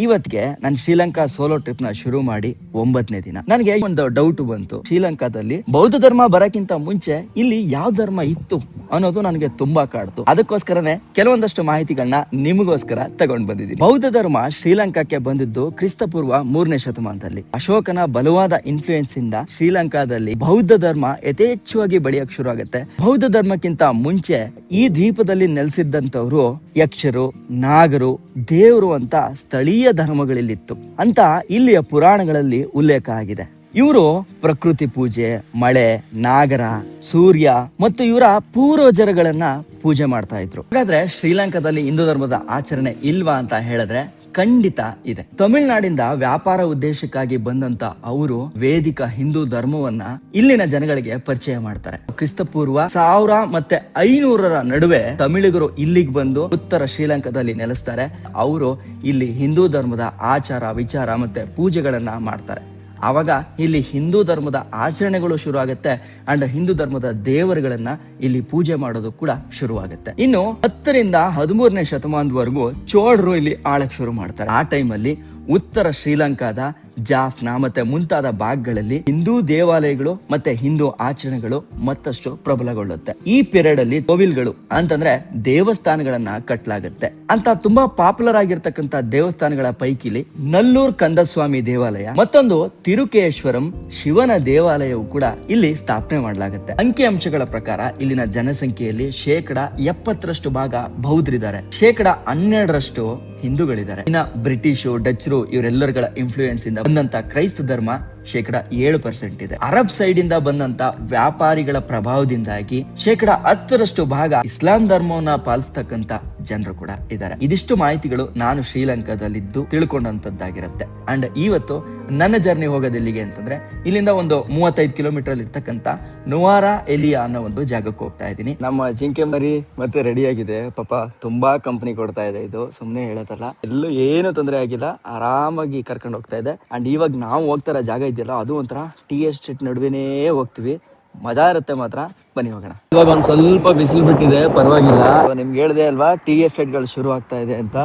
ಇವತ್ತಿಗೆ ನಾನು Sri Lanka solo trip ನ ಶುರು ಮಾಡಿ 9ನೇ ದಿನ. ನನಗೆ ಒಂದು ಡೌಟ್ ಬಂತು, ಶ್ರೀಲಂಕಾದಲ್ಲಿ ಬೌದ್ಧ ಧರ್ಮ ಬರಕ್ಕಿಂತ ಮುಂಚೆ ಇಲ್ಲಿ ಯಾವ ಧರ್ಮ ಇತ್ತು ಅನ್ನೋದು ನನಗೆ ತುಂಬಾ ಕಾಡ್ತು. ಅದಕ್ಕೋಸ್ಕರನೇ ಕೆಲವೊಂದಷ್ಟು ಮಾಹಿತಿಗಳನ್ನ ನಿಮಗೋಸ್ಕರ ತಗೊಂಡ್ ಬಂದಿದ್ದೀನಿ. ಬೌದ್ಧ ಧರ್ಮ ಶ್ರೀಲಂಕಾಕ್ಕೆ ಬಂದಿದ್ದು ಕ್ರಿಸ್ತಪೂರ್ವ 3ನೇ ಶತಮಾನದಲ್ಲಿ. ಅಶೋಕನ ಬಲವಾದ ಇನ್ಫ್ಲೂಯೆನ್ಸ್ ಇಂದ ಶ್ರೀಲಂಕಾದಲ್ಲಿ ಬೌದ್ಧ ಧರ್ಮ ಯಥೇಚ್ಛವಾಗಿ ಬೆಳೆಯಕ್ ಶುರು ಆಗುತ್ತೆ. ಬೌದ್ಧ ಧರ್ಮಕ್ಕಿಂತ ಮುಂಚೆ ಈ ದ್ವೀಪದಲ್ಲಿ ನೆಲೆಸಿದ್ದಂತವ್ರು ಯಕ್ಷರು, ನಾಗರು, ದೇವರು ಅಂತ ಸ್ಥಳೀಯ ಧರ್ಮಗಳಲ್ಲಿತ್ತು ಅಂತ ಇಲ್ಲಿಯ ಪುರಾಣಗಳಲ್ಲಿ ಉಲ್ಲೇಖ ಆಗಿದೆ. ಇವರು ಪ್ರಕೃತಿ ಪೂಜೆ, ಮಳೆ, ನಾಗರ, ಸೂರ್ಯ ಮತ್ತು ಇವರ ಪೂರ್ವಜರುಗಳನ್ನ ಪೂಜೆ ಮಾಡ್ತಾ ಇದ್ರು. ಹಾಗಾದ್ರೆ ಶ್ರೀಲಂಕಾದಲ್ಲಿ ಹಿಂದೂ ಧರ್ಮದ ಆಚರಣೆ ಇಲ್ವಾ ಅಂತ ಹೇಳಿದ್ರೆ ಖಂಡಿತ ಇದೆ. ತಮಿಳುನಾಡಿಂದ ವ್ಯಾಪಾರ ಉದ್ದೇಶಕ್ಕಾಗಿ ಬಂದಂತ ಅವರು ವೇದಿಕ ಹಿಂದೂ ಧರ್ಮವನ್ನ ಇಲ್ಲಿನ ಜನಗಳಿಗೆ ಪರಿಚಯ ಮಾಡ್ತಾರೆ. ಕ್ರಿಸ್ತಪೂರ್ವ 1000 ಮತ್ತೆ 500ರ ನಡುವೆ ತಮಿಳಿಗರು ಇಲ್ಲಿಗೆ ಬಂದು ಉತ್ತರ ಶ್ರೀಲಂಕಾದಲ್ಲಿ ನೆಲೆಸ್ತಾರೆ. ಅವರು ಇಲ್ಲಿ ಹಿಂದೂ ಧರ್ಮದ ಆಚಾರ, ವಿಚಾರ ಮತ್ತೆ ಪೂಜೆಗಳನ್ನ ಮಾಡ್ತಾರೆ. ಆವಾಗ ಇಲ್ಲಿ ಹಿಂದೂ ಧರ್ಮದ ಆಚರಣೆಗಳು ಶುರು ಆಗುತ್ತೆ ಅಂಡ್ ಹಿಂದೂ ಧರ್ಮದ ದೇವರುಗಳನ್ನ ಇಲ್ಲಿ ಪೂಜೆ ಮಾಡೋದು ಕೂಡ ಶುರುವಾಗುತ್ತೆ. ಇನ್ನು 10ರಿಂದ 13ನೇ ಶತಮಾನದವರೆಗೂ ಚೋಳರು ಇಲ್ಲಿ ಆಳಕ್ ಶುರು ಮಾಡ್ತಾರೆ. ಆ ಟೈಮಲ್ಲಿ ಉತ್ತರ ಶ್ರೀಲಂಕಾದ ಜಾಫ್ನಾ ಮತ್ತೆ ಮುಂತಾದ ಭಾಗಗಳಲ್ಲಿ ಹಿಂದೂ ದೇವಾಲಯಗಳು ಮತ್ತೆ ಹಿಂದೂ ಆಚರಣೆಗಳು ಮತ್ತಷ್ಟು ಪ್ರಬಲಗೊಳ್ಳುತ್ತೆ. ಈ ಪೀರಿಯಡ್ ಅಲ್ಲಿ ಕೋವಿಲ್ಗಳು ಅಂತಂದ್ರೆ ದೇವಸ್ಥಾನಗಳನ್ನ ಕಟ್ಟಲಾಗುತ್ತೆ. ಅಂತ ತುಂಬಾ ಪಾಪ್ಯುಲರ್ ಆಗಿರ್ತಕ್ಕಂಥ ದೇವಸ್ಥಾನಗಳ ಪೈಕಿಲಿ ನಲ್ಲೂರ್ ಕಂದಸ್ವಾಮಿ ದೇವಾಲಯ ಮತ್ತೊಂದು ತಿರುಕೇಶ್ವರಂ ಶಿವನ ದೇವಾಲಯವು ಕೂಡ ಇಲ್ಲಿ ಸ್ಥಾಪನೆ ಮಾಡಲಾಗುತ್ತೆ. ಅಂಕಿ ಅಂಶಗಳ ಪ್ರಕಾರ ಇಲ್ಲಿನ ಜನಸಂಖ್ಯೆಯಲ್ಲಿ 70% ಭಾಗ ಬೌದ್ಧರಿದ್ದಾರೆ, 12% ಹಿಂದೂಗಳಿದ್ದಾರೆ. ಇನ್ನ ಬ್ರಿಟಿಷು, ಡಚ್ರು ಇವರೆಲ್ಲರ ಇನ್ಫ್ಲೂಯೆನ್ಸ್ ಇಂದ ಬಂದಂತ ಕ್ರೈಸ್ತ ಧರ್ಮ 7% ಇದೆ. ಅರಬ್ ಸೈಡ್ ಇಂದ ಬಂದಂತ ವ್ಯಾಪಾರಿಗಳ ಪ್ರಭಾವದಿಂದಾಗಿ 10% ಭಾಗ ಇಸ್ಲಾಂ ಧರ್ಮವನ್ನ ಪಾಲಿಸ್ತಕ್ಕಂತ ಜನರು ಕೂಡ ಇದ್ದಾರೆ. ಇದಿಷ್ಟು ಮಾಹಿತಿಗಳು ನಾನು ಶ್ರೀಲಂಕಾದಲ್ಲಿದ್ದು ತಿಳ್ಕೊಂಡಂತದ್ದಾಗಿರುತ್ತೆ. ಅಂಡ್ ಇವತ್ತು ನನ್ನ ಜರ್ನಿ ಹೋಗೋದೆಲ್ಲಿಗೆ ಅಂತಂದ್ರೆ ಇಲ್ಲಿಂದ ಒಂದು 35 ಕಿಲೋಮೀಟರ್ ಇರ್ತಕ್ಕಂತ ನುವಾರಾ ಎಲಿಯಾ ಅನ್ನೋ ಒಂದು ಜಾಗಕ್ಕೆ ಹೋಗ್ತಾ ಇದ್ದೀನಿ. ನಮ್ಮ ಜಿಂಕೆ ಮರಿ ಮತ್ತೆ ರೆಡಿ ಆಗಿದೆ. ಪಾಪ ತುಂಬಾ ಕಂಪನಿ ಕೊಡ್ತಾ ಇದೆ. ಇದು ಸುಮ್ನೆ ಹೇಳತ್ತಲ್ಲ, ಎಲ್ಲೂ ಏನು ತೊಂದರೆ ಆಗಿಲ್ಲ, ಆರಾಮಾಗಿ ಕರ್ಕೊಂಡು ಹೋಗ್ತಾ ಇದೆ. ಅಂಡ್ ಇವಾಗ ನಾವು ಹೋಗ್ತಾರ ಜಾಗ ಇದೆಯಲ್ಲ, ಅದು ಒಂಥರ ಟೀ ಎಸ್ಟೇಟ್ ನಡುವೆನೇ ಹೋಗ್ತೀವಿ. ಮಜಾ ಇರುತ್ತೆ ಮಾತ್ರ. ಬನ್ನಿ ಹೋಗೋಣ. ಇವಾಗ ಒಂದ್ ಸ್ವಲ್ಪ ಬಿಸಿಲು ಬಿಟ್ಟಿದೆ, ಪರವಾಗಿಲ್ಲ. ನಿಮ್ಗೆ ಹೇಳ್ದೆ ಅಲ್ವಾ ಟೀ ಎಸ್ಟೇಟ್ ಗಳು ಶುರು ಆಗ್ತಾ ಇದೆ ಅಂತ.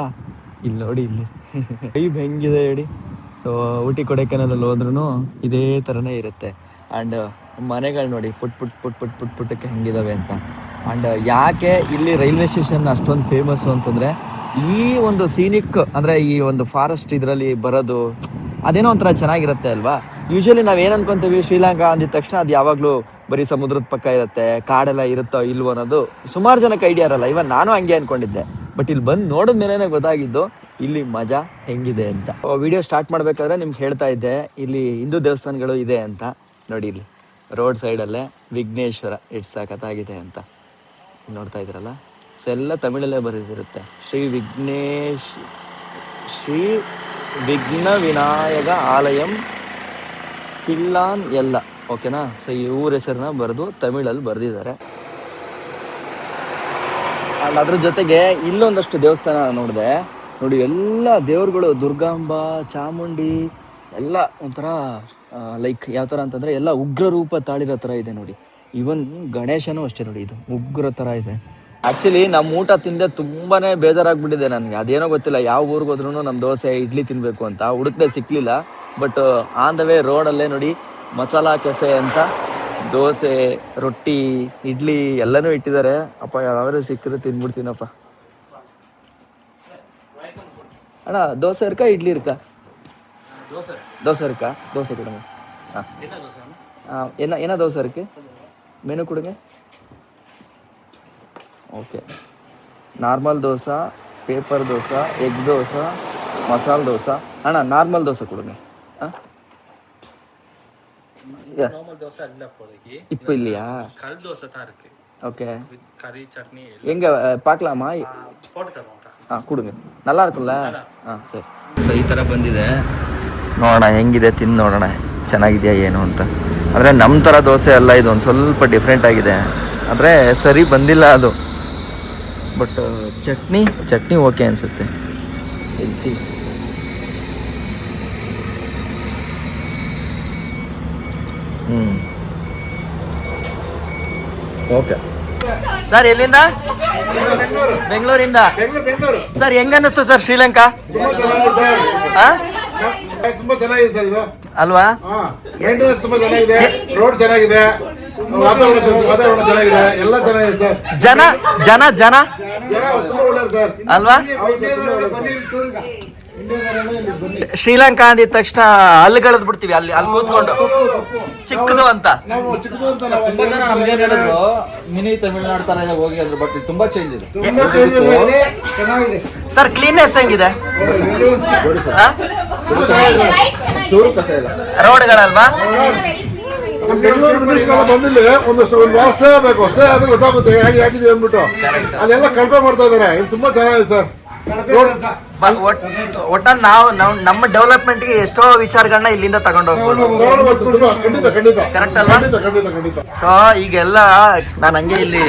ಇಲ್ಲಿ ನೋಡಿ, ಇಲ್ಲಿ ವೈಬ್ ಹೆಂಗಿದೆ ಹೇಳಿ. ಊಟಿ ಕೊಡೈಕೆನಾಲಲ್ಲಿ ಹೋದ್ರೂ ಇದೇ ತರನೇ ಇರುತ್ತೆ. ಅಂಡ್ ಮನೆಗಳು ನೋಡಿ ಪುಟ್ಟಕ್ಕೆ ಹೆಂಗಿದಾವೆ ಅಂತ. ಅಂಡ್ ಯಾಕೆ ಇಲ್ಲಿ ರೈಲ್ವೆ ಸ್ಟೇಷನ್ ಅಷ್ಟೊಂದು ಫೇಮಸ್ ಅಂತಂದ್ರೆ ಈ ಒಂದು ಸೀನಿಕ್ ಅಂದ್ರೆ ಈ ಒಂದು ಫಾರೆಸ್ಟ್ ಇದರಲ್ಲಿ ಬರೋದು ಅದೇನೋ ಒಂಥರ ಚೆನ್ನಾಗಿರುತ್ತೆ ಅಲ್ವಾ. ಯೂಶಲಿ ನಾವ್ ಏನ್ ಅನ್ಕೊಂತೀವಿ, ಶ್ರೀಲಂಕಾ ಅಂದಿದ ತಕ್ಷಣ ಅದು ಯಾವಾಗ್ಲೂ ಬರೀ ಸಮುದ್ರದ ಪಕ್ಕ ಇರುತ್ತೆ, ಕಾಡೆಲ್ಲ ಇರುತ್ತೋ ಇಲ್ವೋ ಅನ್ನೋದು ಸುಮಾರು ಜನಕ್ಕೆ ಐಡಿಯಾ ಇರಲ್ಲ. ಇವನ್ ನಾನು ಹಂಗೆ ಅನ್ಕೊಂಡಿದ್ದೆ. ಬಟ್ ಇಲ್ಲಿ ಬಂದು ನೋಡಿದ್ಮೇಲೆ ಗೊತ್ತಾಗಿದ್ದು ಇಲ್ಲಿ ಮಜಾ ಹೆಂಗಿದೆ ಅಂತ. ವಿಡಿಯೋ ಸ್ಟಾರ್ಟ್ ಮಾಡ್ಬೇಕಾದ್ರೆ ನಿಮ್ಗೆ ಹೇಳ್ತಾ ಇದ್ದೆ ಇಲ್ಲಿ ಹಿಂದೂ ದೇವಸ್ಥಾನಗಳು ಇದೆ ಅಂತ. ನೋಡಿ, ಇಲ್ಲಿ ರೋಡ್ ಸೈಡಲ್ಲೇ ವಿಘ್ನೇಶ್ವರ ಎಷ್ಟು ಸಖತ್ತಾಗಿದೆ ಅಂತ ನೋಡ್ತಾ ಇದ್ರಲ್ಲ. ಸೊ ಎಲ್ಲ ತಮಿಳಲ್ಲೇ ಬರೆದಿರುತ್ತೆ. ಶ್ರೀ ವಿಘ್ನ ವಿನಾಯಕ ಆಲಯಂ ಕಿಲ್ಲಾನ್ ಎಲ್ಲ, ಓಕೆನಾ. ಸೊ ಈ ಊರ ಹೆಸರನ್ನ ಬರೆದು ತಮಿಳಲ್ಲಿ ಬರೆದಿದ್ದಾರೆ. ಅಂಡ್ ಅದ್ರ ಜೊತೆಗೆ ಇಲ್ಲೊಂದಷ್ಟು ದೇವಸ್ಥಾನ ನೋಡಿದೆ ನೋಡಿ. ಎಲ್ಲ ದೇವ್ರುಗಳು, ದುರ್ಗಾಂಬ, ಚಾಮುಂಡಿ ಎಲ್ಲ ಒಂಥರ ಲೈಕ್ ಯಾವ ಥರ ಅಂತಂದರೆ ಎಲ್ಲ ಉಗ್ರ ರೂಪ ತಾಳಿರೋ ಥರ ಇದೆ ನೋಡಿ. ಈವನ್ ಗಣೇಶನೂ ಅಷ್ಟೇ ನೋಡಿ, ಇದು ಉಗ್ರ ಥರ ಇದೆ. ಆ್ಯಕ್ಚುಲಿ ನಮ್ಮ ಊಟ ತಿಂದೆ ತುಂಬಾ ಬೇಜಾರಾಗ್ಬಿಟ್ಟಿದೆ ನನಗೆ. ಅದೇನೋ ಗೊತ್ತಿಲ್ಲ, ಯಾವ ಊರಿಗೆ ಹೋದ್ರೂ ನಮ್ಮ ದೋಸೆ ಇಡ್ಲಿ ತಿನ್ನಬೇಕು ಅಂತ ಹುಡುಕ್ದೆ, ಸಿಕ್ಕಲಿಲ್ಲ. ಬಟ್ ಆನ್ ದ ವೇ ರೋಡಲ್ಲೇ ನೋಡಿ ಮಸಾಲಾ ಕೆಫೆ ಅಂತ ದೋಸೆ, ರೊಟ್ಟಿ, ಇಡ್ಲಿ ಎಲ್ಲನೂ ಇಟ್ಟಿದ್ದಾರೆ. ಅಪ್ಪ ಯಾವ್ದಾದ್ರು ಸಿಕ್ಕರೆ ತಿನ್ಬಿಡ್ತೀನಪ್ಪ. ಅಣ್ಣ ದೋಸೆ ಇರ್ಕಾ ಇಡ್ಲಿ ಇರ್ಕಾ? ದೋಸೆ ಇರ್ಕಾ? ದೋಸೆ ಕೊಡುங்க. என்ன தோசை இருக்கு? மெனு கொடுங்க. Okay, normal dosa, paper dosa, egg dosa, மசால் தோசை. அண்ணா நார்மல் தோசை கொடுங்க. நார்மல் தோசை இல்ல போறதுக்கு இப்போ இல்லையா? கல் தோசை தான் இருக்கு. ஓகே, வித் கறி சட்னி எங்க பார்க்கலாமா? போட்டு தரோம். ಕೊಡುங்க, நல்லா இருக்கும்ல. ಸರಿ. ಸೊ ಈ ಥರ ಬಂದಿದೆ, ನೋಡೋಣ ಹೆಂಗಿದೆ, ತಿಂದು ನೋಡೋಣ ಚೆನ್ನಾಗಿದೆಯಾ ಏನು ಅಂತ. ಆದರೆ ನಮ್ಮ ಥರ ದೋಸೆ ಅಲ್ಲ, ಇದು ಒಂದು ಸ್ವಲ್ಪ ಡಿಫ್ರೆಂಟ್ ಆಗಿದೆ. ಆದರೆ ಸರಿ ಬಂದಿಲ್ಲ ಅದು. ಬಟ್ ಚಟ್ನಿ ಓಕೆ ಅನಿಸುತ್ತೆ. ಎಲ್ಸಿ ಓಕೆ. ಸರ್ ಎಲ್ಲಿಂದ? ಬೆಂಗಳೂರಿಂದ. ಸರ್ ಹೆಂಗನ್ನಿಸ್ತು ಸರ್ ಶ್ರೀಲಂಕಾ? ತುಂಬಾ ಚೆನ್ನಾಗಿದೆ ಸರ್ ಇದು ಅಲ್ವಾ? ಮೇಂಟೆನೆನ್ಸ್ ತುಂಬಾ ಚೆನ್ನಾಗಿದೆ, ರೋಡ್ ಚೆನ್ನಾಗಿದೆ, ವಾತಾವರಣ ಚೆನ್ನಾಗಿದೆ, ಎಲ್ಲ ಚೆನ್ನಾಗಿದೆ ಸರ್. ಜನ ಜನ ಜನ ಜನ ತುಂಬಾ ಒಳ್ಳೆಯದು ಸರ್ ಅಲ್ವಾ? ಶ್ರೀಲಂಕಾ ಅಂದಿದ ತಕ್ಷಣ ಅಲ್ಗಳದ್ ಬಿಡ್ತೀವಿ, ಅಲ್ಲಿ ಅಲ್ಲಿ ಕೂತ್ಕೊಂಡು ಚಿಕ್ಕದು ಅಂತ. ನಾವು ಚಿಕ್ಕದು ಅಂತ ನಾವು ತುಂಬಾ ಜನ ನಮ್ಗೆ ಹೇಳಿದ್ರು ಮಿನಿ ತಮಿಳ್ನಾಡು ತರ ಇದೆ ಹೋಗಿ ಅಂದ್ರು, ಬಟ್ ತುಂಬಾ ಚೇಂಜ್ ಇದೆ. ತುಂಬಾ ಚೆನ್ನಾಗಿದೆ. ಸರ್ ಕ್ಲೀನ್ನೆಸ್ ಹೆಂಗಿದೆ? ಚೂರು ಕಸ ಇಲ್ಲ. ರೋಡ್ಗಳಲ್ವಾ? ನಮ್ಮ ಬೆಂಗಳೂರು ಮಿನಿಸ್ಟರ್ ಬಂದಿಲ್ಲ, ಒಂದಷ್ಟು ಒಂದು ವಾರ ಸ್ಟೇ ಆಗಬೇಕು, ಸ್ಟೇ ಆದ್ರೆ ಗೊತ್ತಾಗುತ್ತೆ ಹೇಗೆ ಆಗಿದೆ ಅಂದ್ಬಿಟ್ಟು. ಅದೆಲ್ಲ ಕಲ್ಪನೆ ಮಾಡ್ತಾ ಇದಾರೆ. ಇದು ತುಂಬಾ ಚೆನ್ನಾಗಿದೆ ಸರ್. ಒಟ್ಟಾಗಿ ನಾವು ನಮ್ಮ ಡೆವಲಪ್ಮೆಂಟ್ ಗೆ ಎಷ್ಟೋ ವಿಚಾರಗಳನ್ನ ಇಲ್ಲಿಂದ ತಗೊಂಡು ಹೋಗ್ಬೋದು. ಕರೆಕ್ಟ್ ಅಲ್ವಾ? ಸೊ ಈಗೆಲ್ಲ ನಾನು ಹಂಗೆ ಇಲ್ಲಿ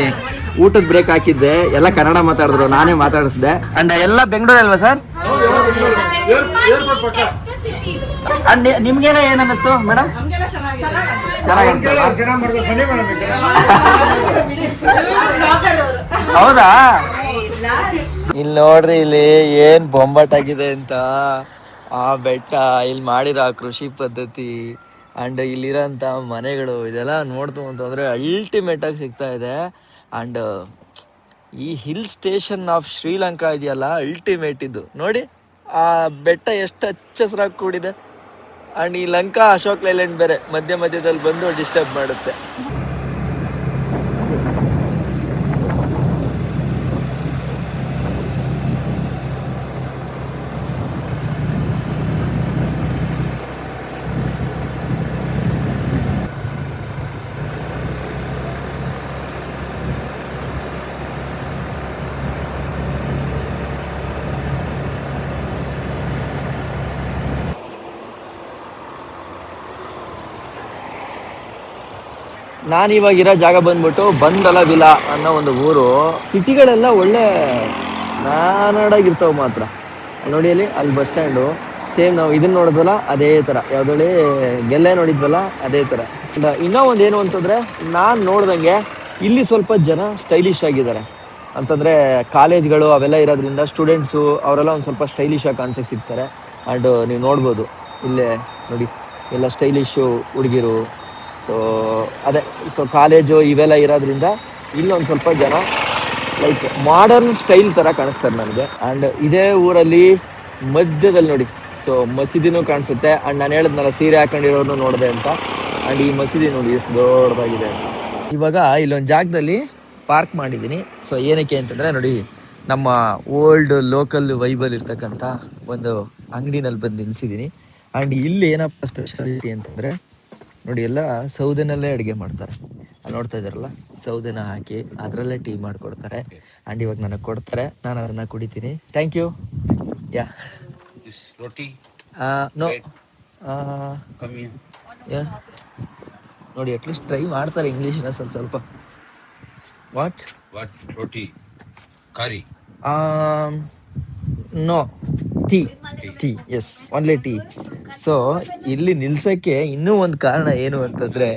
ಊಟದ ಬ್ರೇಕ್ ಹಾಕಿದ್ದೆ, ಎಲ್ಲ ಕನ್ನಡ ಮಾತಾಡಿದ್ರು, ನಾನೇ ಮಾತಾಡಿಸ್ದೆ. ಅಂಡ್ ಎಲ್ಲ ಬೆಂಗಳೂರು ಅಲ್ವಾ ಸರ್? ಅಂಡ್ ನಿಮ್ಗೇನ ಏನ್ ಅನ್ನಿಸ್ತು ಮೇಡಮ್? ಹೌದಾ? ಇಲ್ಲಿ ನೋಡ್ರಿ, ಇಲ್ಲಿ ಏನ್ ಬೊಂಬಾಟಾಗಿದೆ ಅಂತ. ಆ ಬೆಟ್ಟ, ಇಲ್ಲಿ ಮಾಡಿರೋ ಕೃಷಿ ಪದ್ಧತಿ ಅಂಡ್ ಇಲ್ಲಿರೋಂಥ ಮನೆಗಳು, ಇದೆಲ್ಲ ನೋಡ್ತು ಅಂತಂದ್ರೆ ಅಲ್ಟಿಮೇಟ್ ಆಗಿ ಸಿಗ್ತಾ ಇದೆ. ಅಂಡ್ ಈ ಹಿಲ್ ಸ್ಟೇಷನ್ ಆಫ್ ಶ್ರೀಲಂಕಾ ಇದೆಯಲ್ಲ, ಅಲ್ಟಿಮೇಟ್ ಇದು ನೋಡಿ. ಆ ಬೆಟ್ಟ ಎಷ್ಟು ಹಚ್ಚ ಹಸಿರಾಗಿ ಕೂಡಿದೆ. ಅಂಡ್ ಈ ಲಂಕಾ ಅಶೋಕ್ ಲೈಲ್ಯಾಂಡ್ ಬೇರೆ ಮಧ್ಯದಲ್ಲಿ ಬಂದು ಡಿಸ್ಟರ್ಬ್ ಮಾಡುತ್ತೆ. ನಾನಿವಾಗ ಇರೋ ಜಾಗ ಬಂದ್ಬಿಟ್ಟು ಬಂದಲ ವಿಲಾ ಅನ್ನೋ ಒಂದು ಊರು. ಸಿಟಿಗಳೆಲ್ಲ ಒಳ್ಳೆ ನಾನಾಡಾಗಿರ್ತಾವೆ ಮಾತ್ರ. ನೋಡಿ ಅಲ್ಲಿ ಬಸ್ ಸ್ಟ್ಯಾಂಡು ಸೇಮ್ ನಾವು ಇದನ್ನ ನೋಡಿದ್ವಲ್ಲ ಅದೇ ಥರ, ಯಾವುದೇ ಗೆಲ್ಲೆ ನೋಡಿದ್ವಲ್ಲ ಅದೇ ಥರ. ಇನ್ನೂ ಒಂದು ಏನು ಅಂತಂದರೆ, ನಾನು ನೋಡ್ದಂಗೆ ಇಲ್ಲಿ ಸ್ವಲ್ಪ ಜನ ಸ್ಟೈಲಿಶ್ ಆಗಿದ್ದಾರೆ. ಅಂತಂದರೆ ಕಾಲೇಜ್ಗಳು ಅವೆಲ್ಲ ಇರೋದ್ರಿಂದ ಸ್ಟೂಡೆಂಟ್ಸು ಅವರೆಲ್ಲ ಒಂದು ಸ್ವಲ್ಪ ಸ್ಟೈಲಿಶ್ ಆಗಿ ಕಾಣಿಸೋಕೆ ಸಿಗ್ತಾರೆ. ಆ್ಯಂಡ್ ನೀವು ನೋಡ್ಬೋದು ಇಲ್ಲೇ ನೋಡಿ ಎಲ್ಲ ಸ್ಟೈಲಿಶು ಹುಡುಗಿರು. ಸೊ ಕಾಲೇಜು ಇವೆಲ್ಲ ಇರೋದ್ರಿಂದ ಇಲ್ಲೊಂದು ಸ್ವಲ್ಪ ಜನ ಲೈಕ್ ಮಾಡರ್ನ್ ಸ್ಟೈಲ್ ಥರ ಕಾಣಿಸ್ತಾರೆ ನನಗೆ. ಆ್ಯಂಡ್ ಇದೇ ಊರಲ್ಲಿ ಮಧ್ಯದಲ್ಲಿ ನೋಡಿ, ಸೊ ಮಸೀದಿನೂ ಕಾಣಿಸುತ್ತೆ. ಆ್ಯಂಡ್ ನಾನು ಹೇಳಿದ್ನಲ್ಲ ಸೀರೆ ಹಾಕೊಂಡಿರೋನು ನೋಡಿದೆ ಅಂತ. ಆ್ಯಂಡ್ ಈ ಮಸೀದಿ ನೋಡಿ ಎಷ್ಟು ದೊಡ್ಡದಾಗಿದೆ ಅಂತ. ಇವಾಗ ಇಲ್ಲೊಂದು ಜಾಗದಲ್ಲಿ ಪಾರ್ಕ್ ಮಾಡಿದ್ದೀನಿ. ಸೊ ಏನಕ್ಕೆ ಅಂತಂದರೆ ನೋಡಿ, ನಮ್ಮ ಓಲ್ಡ್ ಲೋಕಲ್ ವೈಬಲ್ ಇರ್ತಕ್ಕಂಥ ಒಂದು ಅಂಗಡಿನಲ್ಲಿ ಬಂದು ನಿಲ್ಲಿಸಿದ್ದೀನಿ. ಆ್ಯಂಡ್ ಇಲ್ಲಿ ಏನಪ್ಪ ಸ್ಪೆಷಾಲಿಟಿ ಅಂತಂದರೆ ನೋಡಿ, ಎಲ್ಲ ಸೌದೆನಲ್ಲೇ ಅಡುಗೆ ಮಾಡ್ತಾರೆ. ಅಲ್ಲಿ ನೋಡ್ತಾ ಇದ್ದಾರಲ್ಲ, ಸೌದೆನ ಹಾಕಿ ಅದರಲ್ಲೇ ಟೀ ಮಾಡಿಕೊಡ್ತಾರೆ. ಆ್ಯಂಡ್ ಇವಾಗ ನನಗೆ ಕೊಡ್ತಾರೆ, ನಾನು ಅದನ್ನು ಕುಡಿತೀನಿ. Thank you. Yeah roti no yeah ನೋಡಿ, ಅಟ್ಲೀಸ್ಟ್ ಟ್ರೈ ಮಾಡ್ತಾರೆ ಇಂಗ್ಲೀಷ್ನ ಸ್ವಲ್ಪ. What roti curry? No, tea yes, only tea. So ಇಲ್ಲಿ ನಿಲ್ಸಕ್ಕೆ ಇನ್ನೂ ಒಂದು ಕಾರಣ ಏನು ಅಂತಂದ್ರೆ,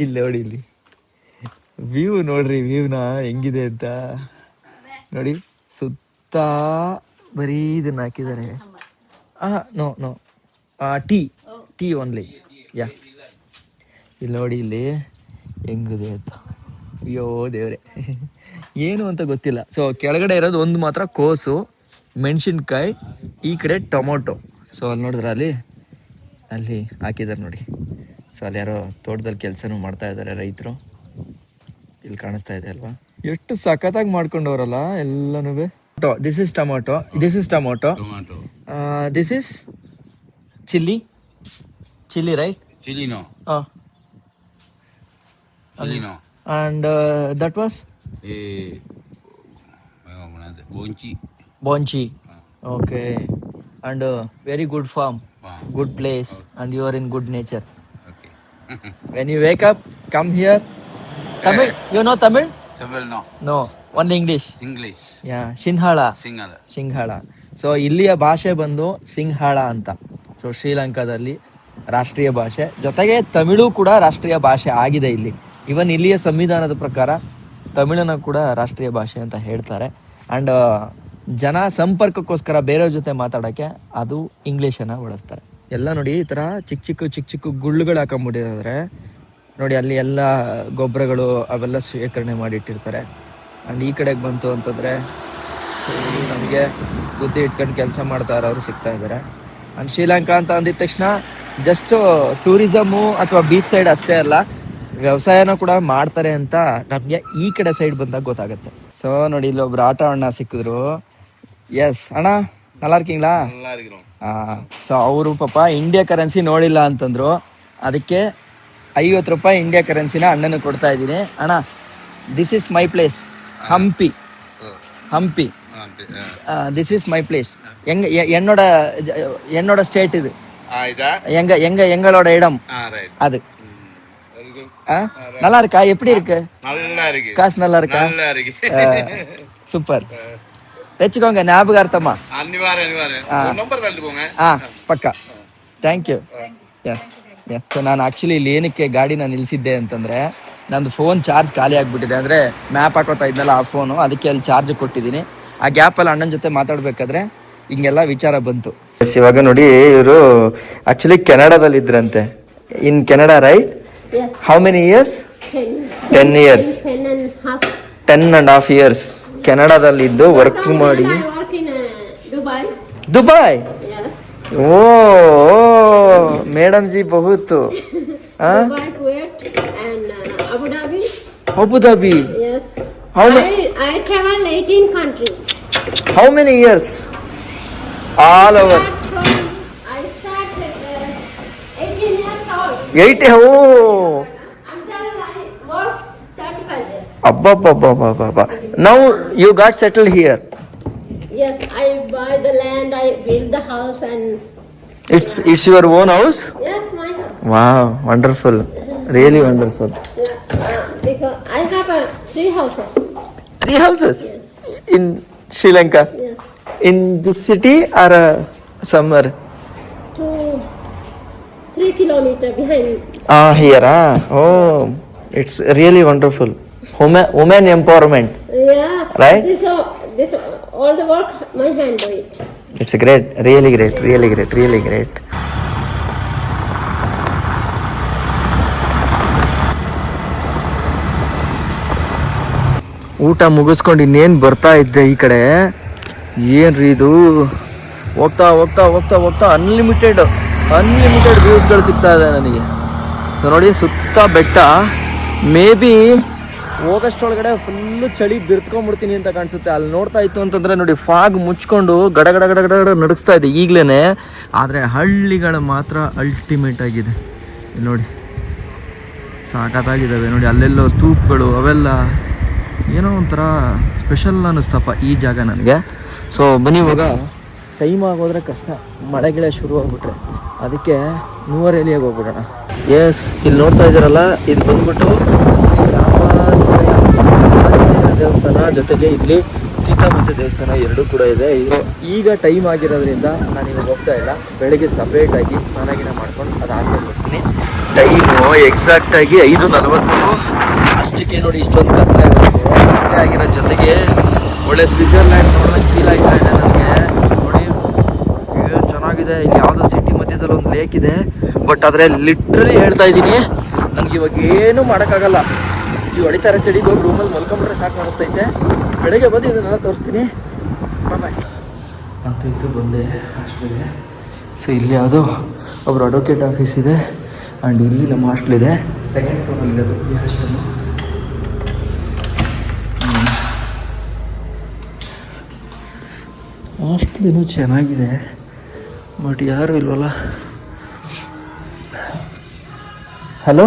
ಇಲ್ಲಿ ನೋಡಿ, ಇಲ್ಲಿ ವ್ಯೂ ನೋಡ್ರಿ, ವ್ಯೂನ ಹೆಂಗಿದೆ ಅಂತ ನೋಡಿ. ಸುತ್ತ ಬರೀ ಇದನ್ನ ಹಾಕಿದ್ದಾರೆ. No tea only. ಯಾ ಇಲ್ಲಿ ನೋಡಿ, ಇಲ್ಲಿ ಹೆಂಗಿದೆ ಅಂತ. ಅಯ್ಯೋ ದೇವ್ರೆ, ಏನು ಅಂತ ಗೊತ್ತಿಲ್ಲ. ಸೊ ಕೆಳಗಡೆ ಇರೋದು ಒಂದು ಮಾತ್ರ ಕೋಸು, ಮೆಣಸಿನ್ಕಾಯಿ, ಈ ಕಡೆ ಟೊಮೊಟೊ. ಸೊ ಅಲ್ಲಿ ನೋಡಿದ್ರೆ ಅಲ್ಲಿ ಹಾಕಿದ್ದಾರೆ ನೋಡಿ. ಸೊ ಅಲ್ಲಿ ಯಾರೋ ತೋಟದಲ್ಲಿ ಕೆಲಸನೂ ಮಾಡ್ತಾ ಇದ್ದಾರೆ ರೈತರು. ಇಲ್ಲಿ ಕಾಣಿಸ್ತಾ ಇದೆ ಅಲ್ವಾ, ಎಷ್ಟು ಸಖತ್ತಾಗಿ ಮಾಡ್ಕೊಂಡವ್ರಲ್ಲ ಎಲ್ಲನೂ. This is tomato, this is chilli right? ಚಿಲ್ಲಿನೋ. And that was Bonchi. Okay. And very good farm, good place, and you are in good nature. Okay. When you wake up, come here. Tamil, you know Tamil? Tamil no. No, only English. Yeah, Sinhala. So ಇಲ್ಲಿಯ ಭಾಷೆ ಬಂದು ಸಿಂಹಳ ಅಂತ. So ಶ್ರೀಲಂಕಾದಲ್ಲಿ ರಾಷ್ಟ್ರೀಯ ಭಾಷೆ, ಜೊತೆಗೆ ತಮಿಳು ಕೂಡ ರಾಷ್ಟ್ರೀಯ ಭಾಷೆ ಆಗಿದೆ ಇಲ್ಲಿ. ಇವನ್ ಇಲ್ಲಿಯ ಸಂವಿಧಾನದ ಪ್ರಕಾರ ತಮಿಳನ್ನ ಕೂಡ ರಾಷ್ಟ್ರೀಯ ಭಾಷೆ ಅಂತ ಹೇಳ್ತಾರೆ. ಆ್ಯಂಡ್ ಜನ ಸಂಪರ್ಕಕ್ಕೋಸ್ಕರ ಬೇರೆಯವ್ರ ಜೊತೆ ಮಾತಾಡೋಕ್ಕೆ ಅದು ಇಂಗ್ಲೀಷನ್ನು ಬಳಸ್ತಾರೆ. ಎಲ್ಲ ನೋಡಿ ಈ ಥರ ಚಿಕ್ಕ ಚಿಕ್ಕ ಗುಳ್ಳುಗಳು ಹಾಕೊಂಡ್ಬಿಟ್ಟಿದ್ದಾರೆ ನೋಡಿ. ಅಲ್ಲಿ ಎಲ್ಲ ಗೊಬ್ಬರಗಳು ಅವೆಲ್ಲ ಶೇಖರಣೆ ಮಾಡಿಟ್ಟಿರ್ತಾರೆ. ಆ್ಯಂಡ್ ಈ ಕಡೆಗೆ ಬಂತು ಅಂತಂದರೆ ನಮಗೆ ಬುದ್ಧಿ ಇಟ್ಕೊಂಡು ಕೆಲಸ ಮಾಡ್ತಾ ಇರೋರು ಸಿಗ್ತಾ ಇದ್ದಾರೆ. ಆ್ಯಂಡ್ ಶ್ರೀಲಂಕಾ ಅಂತ ಅಂದಿದ ತಕ್ಷಣ ಜಸ್ಟ್ ಟೂರಿಸಮು ಅಥವಾ ಬೀಚ್ ಸೈಡ್ ಅಷ್ಟೇ ಅಲ್ಲ, ವ್ಯವಸಾಯನೂ ಕೂಡ ಮಾಡ್ತಾರೆ ಅಂತ ನಮಗೆ ಈ ಕಡೆ ಸೈಡ್ ಬಂದಾಗ ಗೊತ್ತಾಗುತ್ತೆ. ಸೊ ನೋಡಿ ಇಲ್ಲೊಬ್ರು ಆಟ ಅಣ್ಣ ಸಿಕ್ಕಿದ್ರು. ಎಸ್ ಅಣ್ಣ நல்லா இருக்கீங்களா? ಸೊ ಅವರು ಪಾಪ ಇಂಡಿಯಾ ಕರೆನ್ಸಿ ನೋಡಿಲ್ಲ ಅಂತಂದ್ರು. ಅದಕ್ಕೆ 50 ರೂಪಾಯಿ ಇಂಡಿಯಾ ಕರೆನ್ಸಿನ ಅಣ್ಣನಿಗೆ ಕೊಡ್ತಾ ಇದ್ದೀನಿ. ಅಣ್ಣ this is my place, Hampi. This is my place. என்னோட ஸ்டேட் இது. எங்களோட இடம் அது. நல்லா இருக்கா? எப்படி இருக்கு? காசு நல்லா இருக்கா? சூப்பர். வச்சுக்கோங்க ஞாபகார்த்தமா. ಪಕ್ಕ. Thank you. ಸೊ ನಾನು ಆ್ಯಕ್ಚುಲಿ ಇಲ್ಲಿ ಏನಕ್ಕೆ ಗಾಡಿನ ನಿಲ್ಲಿಸಿದ್ದೆ ಅಂತಂದರೆ ನಂದು ಫೋನ್ ಚಾರ್ಜ್ ಖಾಲಿ ಆಗಿಬಿಟ್ಟಿದೆ. ಅಂದರೆ ಮ್ಯಾಪ್ ಹಾಕೋತಾ ಇದ್ನಲ್ಲ ಆ ಫೋನು, ಅದಕ್ಕೆ ಅಲ್ಲಿ ಚಾರ್ಜ್ ಕೊಟ್ಟಿದ್ದೀನಿ. ಆ ಗ್ಯಾಪಲ್ಲಿ ಅಣ್ಣನ ಜೊತೆ ಮಾತಾಡಬೇಕಾದ್ರೆ ಹಿಂಗೆಲ್ಲ ವಿಚಾರ ಬಂತು. ಇವಾಗ ನೋಡಿ ಇವರು ಆ್ಯಕ್ಚುಲಿ ಕೆನಡಾದಲ್ಲಿ ಇದ್ರಂತೆ. In Canada right? How many years? 10 years. 10.5 years ಕೆನಡಾದಲ್ಲಿ ಇದ್ದು ವರ್ಕ್ ಮಾಡಿ. ದುಬೈ? ಓ ಮೇಡಮ್ ಜಿ ಬಹುತ್. Abu Dhabi. Yes. I travel 18 countries. How many years? All over. I started 18 years old. 80. Oh. Until I worked 35 years. Abba. Now you got settled here. Yes, I buy the land, I build the house, and It's your own house? yes, my house. Wow, wonderful. Really wonderful. Because I have 3 houses. 3 houses in Sri Lanka. Yes. In this city or somewhere? 3 kilometers behind. Here. Oh, it's really wonderful. Women empowerment. Yeah. Right? This all the work my hand do it. It's great. Really great. ಊಟ ಮುಗಿಸ್ಕೊಂಡು ಇನ್ನೇನು ಬರ್ತಾ ಇದ್ದೆ ಈ ಕಡೆ. ಏನ್ರಿ ಇದು, ಹೋಗ್ತಾ ಅನ್ಲಿಮಿಟೆಡ್ ವ್ಯೂಸ್ಗಳು ಸಿಗ್ತಾ ಇದೆ ನನಗೆ. ಸೊ ನೋಡಿ ಸುತ್ತ ಬೆಟ್ಟ. ಮೇ ಬಿ ಹೋಗೋಷ್ಟೊಳಗಡೆ ಫುಲ್ಲು ಚಳಿ ಬಿರ್ತ್ಕೊಂಡ್ಬಿಡ್ತೀನಿ ಅಂತ ಕಾಣಿಸುತ್ತೆ. ಅಲ್ಲಿ ನೋಡ್ತಾ ಇತ್ತು ಅಂತಂದರೆ ನೋಡಿ ಫಾಗ್ ಮುಚ್ಕೊಂಡು ಗಡ ನಡುಗಿಸ್ತಾ ಇದೆ ಈಗಲೇ. ಆದರೆ ಹಳ್ಳಿಗಳು ಮಾತ್ರ ಅಲ್ಟಿಮೇಟ್ ಆಗಿದೆ. ಇಲ್ಲಿ ನೋಡಿ ಸಾಕಾಗಿದ್ದಾವೆ ನೋಡಿ. ಅಲ್ಲೆಲ್ಲೋ ಸ್ತೂಪ್ಗಳು ಅವೆಲ್ಲ ಏನೋ ಒಂಥರ ಸ್ಪೆಷಲ್ ಅನ್ನಿಸ್ತಪ್ಪ ಈ ಜಾಗ ನನಗೆ. ಸೊ ಬನ್ನಿ, ಇವಾಗ ಟೈಮ್ ಆಗೋದ್ರೆ ಕಷ್ಟ, ಮಳೆ ಗಿಳೆ ಶುರು ಆಗ್ಬಿಟ್ರೆ. ಅದಕ್ಕೆ ನ್ಯೂವರೇಲಿಯಾಗಿ ಹೋಗ್ಬಿಡೋಣ. ಎಸ್, ಇಲ್ಲಿ ನೋಡ್ತಾ ಇದ್ದೀರಲ್ಲ, ಇದು ಬಂದ್ಬಿಟ್ಟು ದೇವಸ್ಥಾನ, ಜೊತೆಗೆ ಇಲ್ಲಿ ಸೀತಾಮಾತೆ ದೇವಸ್ಥಾನ ಎರಡೂ ಕೂಡ ಇದೆ. ಈಗ ಟೈಮ್ ಆಗಿರೋದ್ರಿಂದ ನಾನು ಇವಾಗ ಹೋಗ್ತಾ ಇಲ್ಲ. ಬೆಳಗ್ಗೆ ಸಪ್ರೇಟಾಗಿ ಸ್ನಾನ ಮಾಡ್ಕೊಂಡು ಅದಾದ್ಮೇಲೆ ಹೋಗ್ತೀನಿ. ಟೈಮು ಎಕ್ಸಾಕ್ಟಾಗಿ 5:40. ಅಷ್ಟಕ್ಕೆ ನೋಡಿ ಇಷ್ಟೊಂದು ಕತ್ಲೆ ಆಗಿರೋ ಜೊತೆಗೆ ಒಳ್ಳೆ ಸ್ವಿಟ್ಜರ್ಲ್ಯಾಂಡ್ ನೋಡೋದಕ್ಕೆ ಫೀಲ್ ಆಗ್ತಾ ಇದೆ ನನಗೆ. ನೋಡಿ ಏನು ಚೆನ್ನಾಗಿದೆ. ಇಲ್ಲಿ ಯಾವುದೋ ಸಿಟಿ ಮಧ್ಯದಲ್ಲಿ ಒಂದು ಲೇಕ್ ಇದೆ. ಬಟ್ ಆದರೆ ಲಿಟ್ರಲಿ ಹೇಳ್ತಾ ಇದ್ದೀನಿ, ನನಗೆ ಇವಾಗ ಏನೂ ಮಾಡೋಕ್ಕಾಗಲ್ಲ. ಈ ಹೊಡಿತಾ ಇರೋ ಚಳಿಗೆ ಹೋಗಿ ರೂಮಲ್ಲಿ ಮಲ್ಕೊಂಡ್ರೆ ಸಾಕು ಅನಿಸ್ತೈತೆ. ಬೆಳಗ್ಗೆ ಬಂದು ಇದನ್ನೆಲ್ಲ ತೋರಿಸ್ತೀನಿ. ಬಾಯ್. ಅಂತೂ ಇದು ಬಂದೆ ಹಾಸ್ಟೆಲ್ಗೆ. ಸೊ ಇಲ್ಲಿ ಯಾವುದೋ ಒಬ್ಬರು ಅಡ್ವೊಕೇಟ್ ಆಫೀಸ್ ಇದೆ. ಆ್ಯಂಡ್ ಇಲ್ಲಿ ನಮ್ಮ ಹಾಸ್ಟೆಲ್ ಇದೆ. 2nd ಫ್ಲೋರಲ್ಲಿರೋದು ಈ ಹಾಸ್ಟೆಲು. ಹಾಸ್ಟೆಲ್ ಏನೋ ಚೆನ್ನಾಗಿದೆ, ಬಟ್ ಯಾರು ಇಲ್ವಲ್ಲ. ಹಲೋ